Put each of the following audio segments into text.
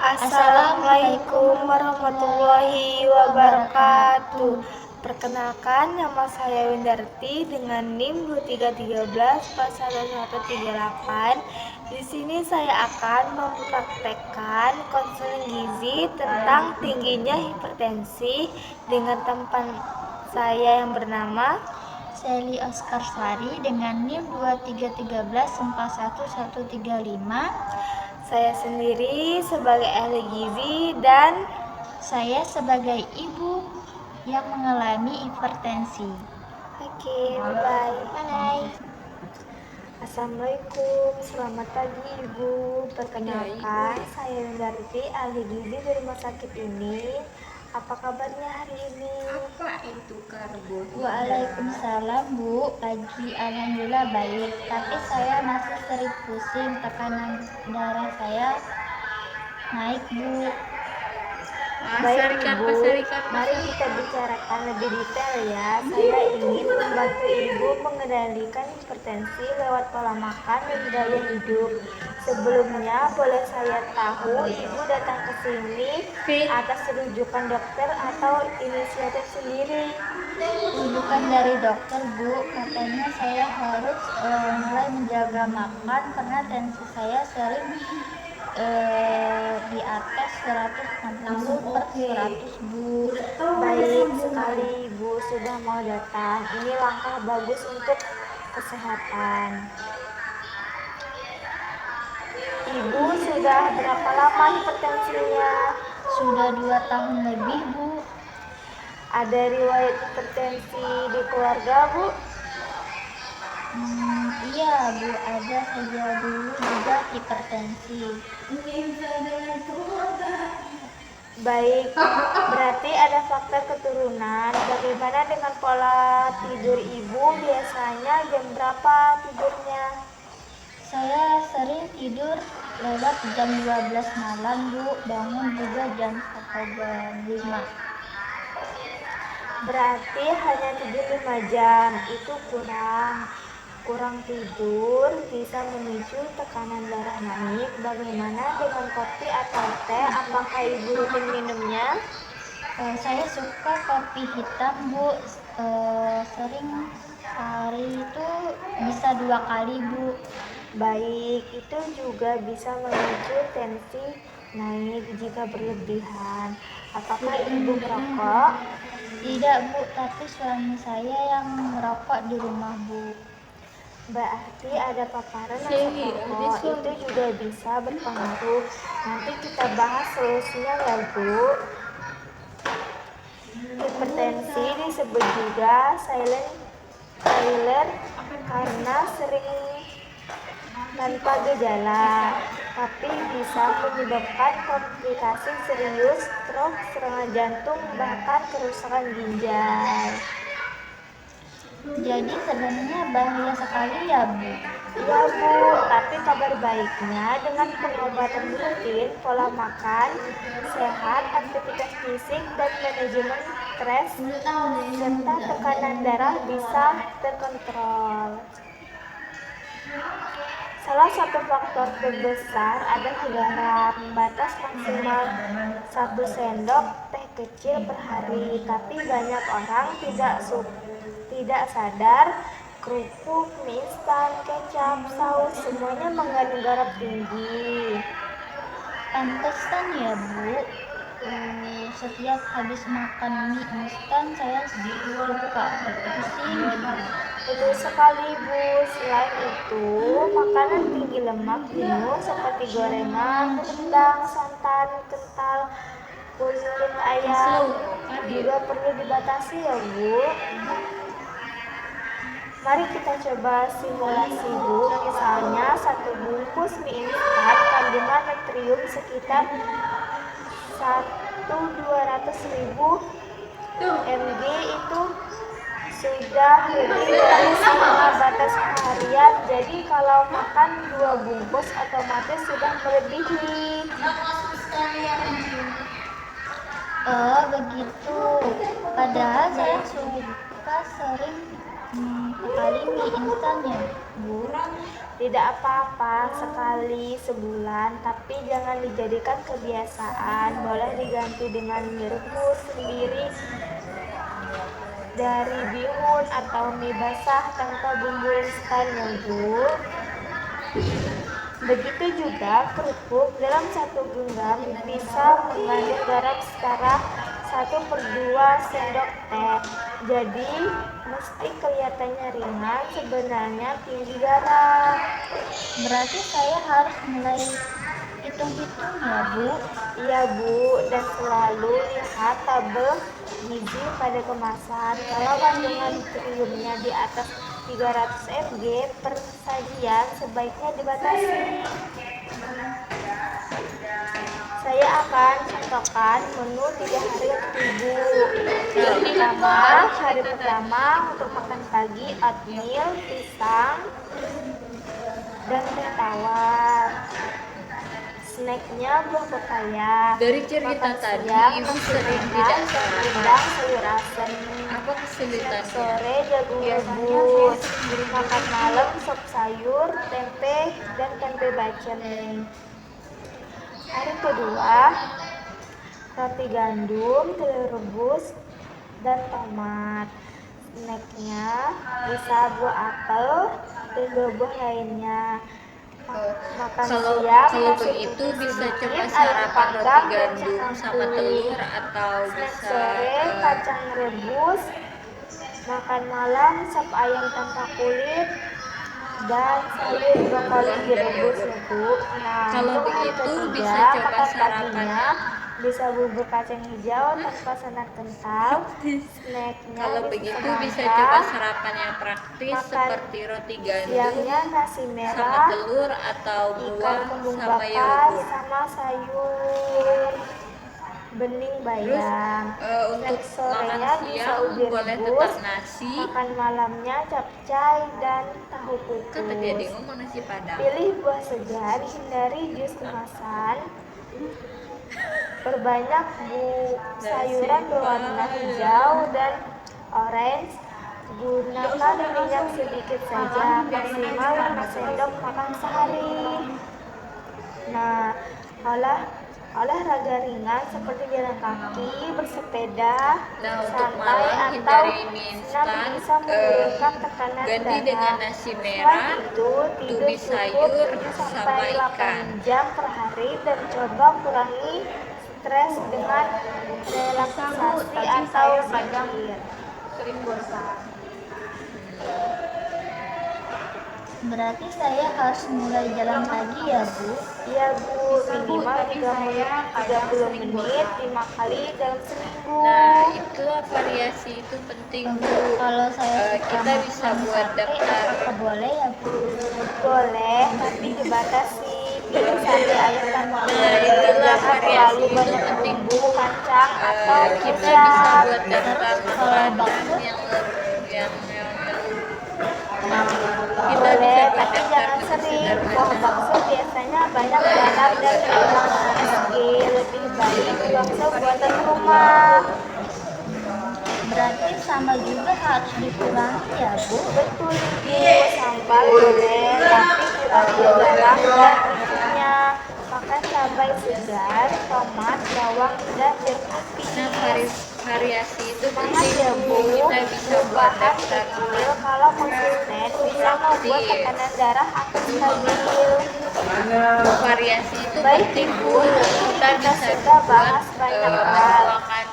Assalamualaikum warahmatullahi wabarakatuh. Perkenalkan, nama saya Windarti dengan NIM 2313/1138. Di sini saya akan mempraktekkan konseling gizi tentang tingginya hipertensi dengan teman saya yang bernama Sally Oscar Sari dengan NIM 2313/41135. Saya sendiri sebagai ahli gizi dan saya sebagai ibu yang mengalami hipertensi. Oke, bye. Bye. Assalamualaikum, selamat pagi Ibu. Perkenalkan, saya Windarti, ahli gizi di rumah sakit ini. Apa kabarnya hari ini? Apa itu karbon? Waalaikumsalam Bu, pagi alhamdulillah baik. Tapi saya masih sering pusing, tekanan darah saya naik Bu. Baik Ibu, mari kita bicarakan lebih detail ya. Saya ingin membantu Ibu mengendalikan hipertensi lewat pola makan dan gaya hidup. Sebelumnya, boleh saya tahu Ibu datang ke sini atas rujukan dokter atau inisiatif sendiri? Rujukan dari dokter Bu, katanya saya harus mulai menjaga makan karena tensi saya sering di atas 160/100 Bu. Baik sekali Ibu sudah mau datang. Ini langkah bagus untuk kesehatan. Ibu sudah berapa lama hipertensinya? Sudah 2 tahun lebih Bu. Ada riwayat hipertensi di keluarga Bu? Iya Bu, ada saja dulu juga hipertensi. Baik, berarti ada faktor keturunan. Bagaimana dengan pola tidur Ibu? Biasanya jam berapa tidurnya? Saya sering tidur lewat jam 12 malam Bu, bangun juga jam 5. Berarti hanya tidur 5 jam, itu kurang tidur bisa memicu tekanan darah naik. Bagaimana dengan kopi atau teh? Apakah Ibu rutin minumnya? Saya suka kopi hitam Bu, sering sehari itu bisa 2 kali Bu. Baik, itu juga bisa memicu tensi naik jika berlebihan. Apakah Ibu merokok? Tidak Bu, tapi suami saya yang merokok di rumah Bu. Berarti ada paparan asap rokok, itu juga bisa berpengaruh. Nanti kita bahas solusinya ya Bu. Hipertensi disebut juga silent killer karena sering tanpa gejala, tapi bisa menyebabkan komplikasi serius, stroke, serangan jantung, bahkan kerusakan ginjal. Jadi sebenarnya bahaya sekali ya Bu. Ya Bu, tapi kabar baiknya dengan pengobatan rutin, pola makan sehat, aktivitas fisik, dan manajemen stres, serta tekanan darah bisa terkontrol. Salah satu faktor terbesar adalah garam. Batas maksimal 1 sendok teh kecil per hari, tapi banyak orang tidak sadar kerupuk, mie instan, kecap, saus, semuanya mengandung garam tinggi. Pantesan ya Bu, setiap habis makan mie instan saya suka pusing. Betul sekali Bu. Selain itu, makanan tinggi lemak jenuh seperti gorengan, rendang, santan, kental, kulit ayam juga perlu dibatasi ya Bu. Mari kita coba simulasi Bu. Misalnya 1 bungkus mie instan kandungan natrium sekitar 1.200.000 mg itu sudah lebih dari setengah batas harian. Jadi kalau makan 2 bungkus otomatis sudah melebihi. Oh begitu. Padahal saya suka sering sekali mie instan ya Bu. Tidak apa-apa sekali sebulan, tapi jangan dijadikan kebiasaan. Boleh diganti dengan mie rebus sendiri dari bihun atau mie basah tanpa bumbu instan ya Bu. Begitu juga kerupuk dalam satu genggam bisa mengandung garam setara 1/2 sendok teh. Jadi meski kelihatannya ringan, sebenarnya tinggi garam. Berarti saya harus mulai hitung-hitung ya Bu. Iya Bu, dan selalu lihat tabel gizi pada kemasan. Kalau kandungan natriumnya di atas 300 mg per sajian, sebaiknya dibatasi. Saya akan contohkan menu 3 hari untuk Ibu. Hari pertama untuk makan pagi oatmeal, pisang, dan teh tawar. Snacknya buah pepaya. Dari cerita Makan tadi, siang Ibu nasi sering ringan, tidak sayur paham. udang, sayur asem. Apa kesulitannya? Sore jagung rebus. Makan malam sop sayur, tempe, dan tempe bacem. Hari kedua, roti gandum, telur rebus, dan tomat. Snacknya bisa buah apel dan buah-buah lainnya. Makan Kalau siang, nasi begitu putih bisa sedikit, coba ayam sarapan panggang, roti dan gandum kacang sama kulit. telur atau Snack bisa sore, kacang rebus. Makan malam, sop ayam tanpa kulit dan sayur brokoli direbus ya Bu. Nah, Kalau untuk hari begitu ketiga, bisa coba makan sarapannya. paginya bisa bubur kacang hijau tanpa santan kental. Snacknya Kalau begitu bisa semangka. coba sarapan yang praktis Makan seperti roti gandum siangnya nasi sama merah, telur atau ikan buah kembung sama bakar, yogurt. sama sayur bening bayam. Untuk Snack sorenya makan bisa siang ubi boleh rebus. tetap nasi. Makan malamnya capcay dan tahu Kan tadi ada kukus. ngomong nasi padang. Pilih buah segar, hindari jus kemasan. Perbanyak sayuran berwarna hijau dan orange. Gunakan minyak sedikit saja, maksimal 5 sendok makan sehari. Nah, olahraga ringan seperti jalan kaki, bersepeda, Nah, untuk santai, malam atau hindari mie senam instan. bisa menurunkan tekanan Ganti darah. dengan nasi Selain merah, itu, tidur tumis cukup sayur 7 sama sampai 8 ikan. jam per hari dan coba kurangi stres dengan relaksasi atau zikir. Berarti saya harus mulai jalan pagi ya Bu. Iya Bu, minimal 30 menit 5 kali dalam seminggu. Nah, itulah variasi itu penting Bu. Kalau saya suka Kita bisa makan buat sate, daftar. apa boleh ya Bu? Boleh, tapi dibatasi. Pilih sate ayam tanpa Nah, kulit, itulah jangan variasi terlalu itu banyak penting bumbu kacang atau Kita bisa kecap. buat daftar kalau makanan bakso? yang kita Boleh, bisa buat tapi daftar jangan menu sering. sederhana. Kuah bakso biasanya banyak garam dan lemak SG. Lebih baik bakso buatan rumah. Berarti sama juga harus dikurangi ya Bu. Betul Ibu, sambal boleh, tapi kurangi garam dan minyaknya. Makan cabai segar, tomat, bawang, dan jeruk nipis. Nah, variasi itu Semangat penting ya Bu, kita bisa buat perubahan daftar kecil kalau konsisten bisa membuat tekanan darah akan stabil. variasi itu Baik penting Ibu, kita kita bisa sudah buat bahas banyak hal.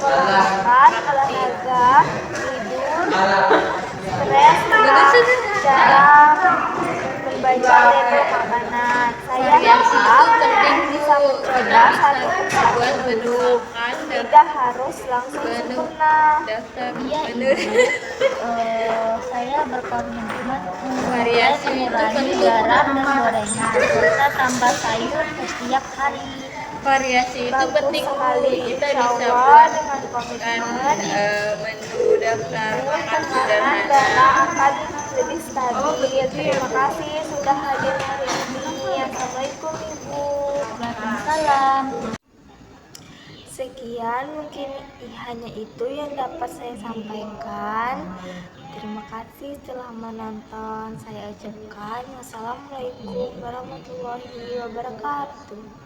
Pola makan, olahraga, tidur, stres, cara membaca label makanan. Saya harap Ibu bisa mencoba satu persatu dulu. Tidak harus langsung sempurna. daftar Iya menu. Ibu. Saya berkomitmen Variasi itu mengurangi penting. garam dan gorengan serta tambah sayur setiap hari. Variasi itu Bagus penting sekali, kita insya bisa Allah buat dengan komitmen menu daftar makan tekanan sederhana. darah akan lebih stabil. Terima kasih sudah hadir hari ini. Assalamualaikum Ibu. Waalaikumsalam. Sekian mungkin hanya itu yang dapat saya sampaikan. Terima kasih telah menonton. Saya ucapkan wassalamualaikum warahmatullahi wabarakatuh.